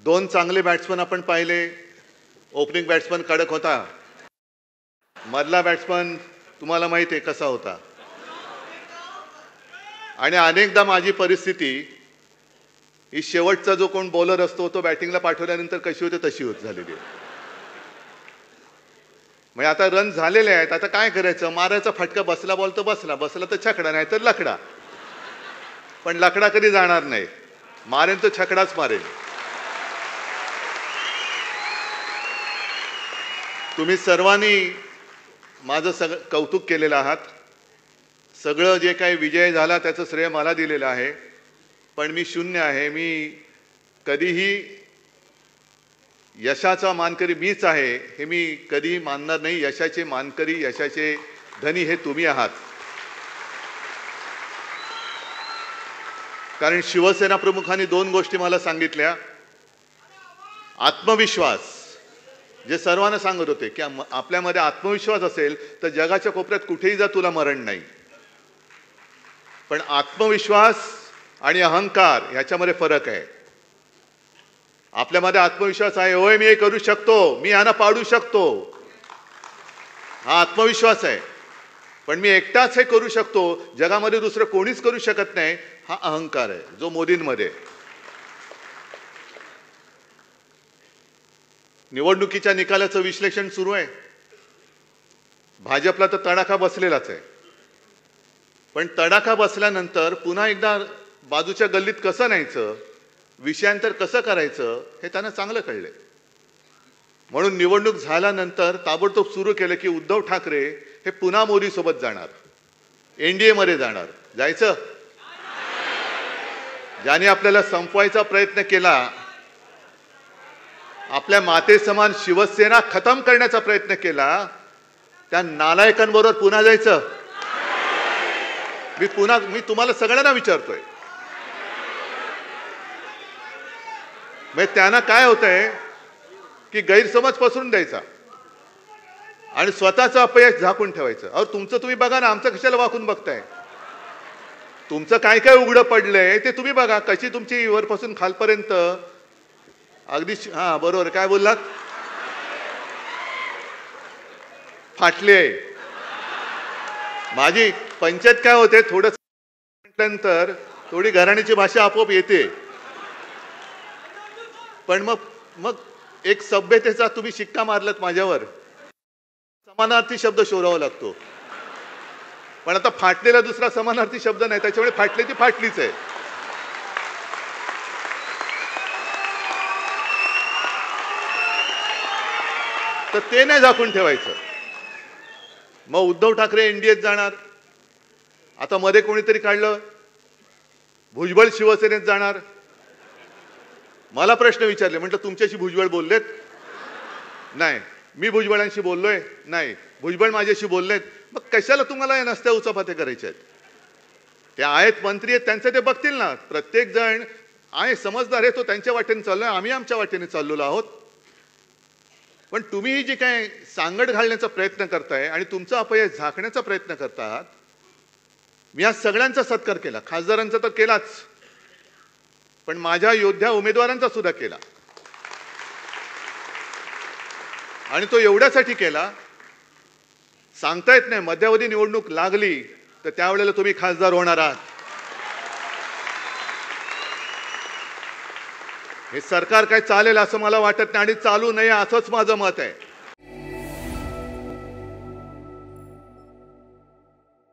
दोन चांगले बॅट्समन आपण पाहिले. ओपनिंग बॅट्समन कडक होता. मधला बॅट्समन तुम्हाला माहिती आहे कसा होता. आणि अनेकदा माझी परिस्थिती ही शेवटचा जो कोण बॉलर असतो तो बॅटिंगला पाठवल्यानंतर कशी होते तशी होत झालेली आहे. म्हणजे आता रन झालेले आहेत, आता काय करायचं, मारायचा फटका, बसला बॉल तर बसला, बसला तर छकडा, नाही तर लकडा. पण लकडा कधी जाणार नाही, मारेन तो छकडाच मारेन. तुम्ही सर्वांनी माझं कौतुक केलेलं आहात. सगळं जे काही विजय झाला त्याचं श्रेय मला दिलेलं आहे. पण मी शून्य आहे. मी कधीही यशाचा मानकरी मीच आहे हे मी कधी मानणार नाही. यशाचे मानकरी, यशाचे धनी हे तुम्ही आहात. कारण शिवसेना प्रमुखांनी दोन गोष्टी मला सांगितल्या. आत्मविश्वास, जे सर्वांना सांगत होते की आपल्यामध्ये आत्मविश्वास असेल तर जगाच्या कोपऱ्यात कुठेही जा तुला मरण नाही. पण आत्मविश्वास आणि अहंकार ह्याच्यामध्ये फरक आहे. आपल्यामध्ये आत्मविश्वास आहे, होय मी हे करू शकतो, मी यांना पाडू शकतो, हा आत्मविश्वास आहे. पण मी एकटाच हे करू शकतो, जगामध्ये दुसरं कोणीच करू शकत नाही, हा अहंकार आहे, जो मोदींमध्ये. निवडणुकीच्या निकालाचं विश्लेषण सुरू आहे. भाजपला तर तडाखा बसलेलाच आहे. पण तडाखा बसल्यानंतर पुन्हा एकदा बाजूच्या गल्लीत कसं न्यायचं, विषयांतर कसं करायचं हे त्यांना चांगलं कळले. म्हणून निवडणूक झाल्यानंतर ताबडतोब सुरू केलं की उद्धव ठाकरे हे पुन्हा मोदी सोबत जाणार, एनडीए मध्ये जाणार. जायचं? ज्याने आपल्याला संपवायचा प्रयत्न केला, आपल्या मातेसमान शिवसेना खतम करण्याचा प्रयत्न केला, त्या नालायकांबरोबर पुन्हा जायचं? मी तुम्हाला सगळ्यांना विचारतोय. म्हणजे त्यांना काय होतंय की गैरसमज पसरून द्यायचा आणि स्वतःचं अपयश झाकून ठेवायचं. अहो तुमचं तुम्ही बघा ना, आमचं कशाला वाकून बघताय? तुमचं काय काय उघडं पडलंय ते तुम्ही बघा. कशी तुमची वरपासून खालपर्यंत अगदी हा बरोबर काय बोललात, फाटली आहे. माझी पंचायत काय होते, थोडंसं म्हटल्यानंतर थोडी घराण्याची भाषा आपोआप येते. पण मग एक सभ्यतेचा तुम्ही शिक्का मारलात माझ्यावर, समानार्थी शब्द शोधावा लागतो. पण आता फाटलेला दुसरा समानार्थी शब्द नाही, त्याच्यामुळे फाटली ती फाटलीच आहे. तर ते नाही झाकून ठेवायचं. मग उद्धव ठाकरे एनडीएत जाणार. आता मध्ये कोणीतरी काढलं भुजबळ शिवसेनेत जाणार. मला प्रश्न विचारले, म्हटलं तुमच्याशी भुजबळ बोललेत? नाही. मी भुजबळांशी बोललोय? नाही. भुजबळ माझ्याशी बोललेत? मग कशाला तुम्हाला या नसत्या उचापात्या करायच्या आहेत? ते आहेत मंत्री आहेत, त्यांचं ते बघतील ना. प्रत्येक जण आहे समजदार आहे, तो त्यांच्या वाटेने चाललोय, आम्ही आमच्या वाटेने चाललेलो आहोत. पण तुम्ही जी काय सांगड घालण्याचा प्रयत्न करताय आणि तुमचा अपयश झाकण्याचा प्रयत्न करता आहात. मी आज सगळ्यांचा सत्कार केला, खासदारांचा तर केलाच, पण माझ्या योद्ध्या उमेदवारांचा सुद्धा केला. आणि तो एवढ्यासाठी केला, सांगता येत नाही मध्यावधी निवडणूक लागली तर त्यावेळेला तुम्ही खासदार होणार आहात. हे सरकार काय चालेल असं मला वाटत नाही आणि चालू नये असंच माझं मत आहे.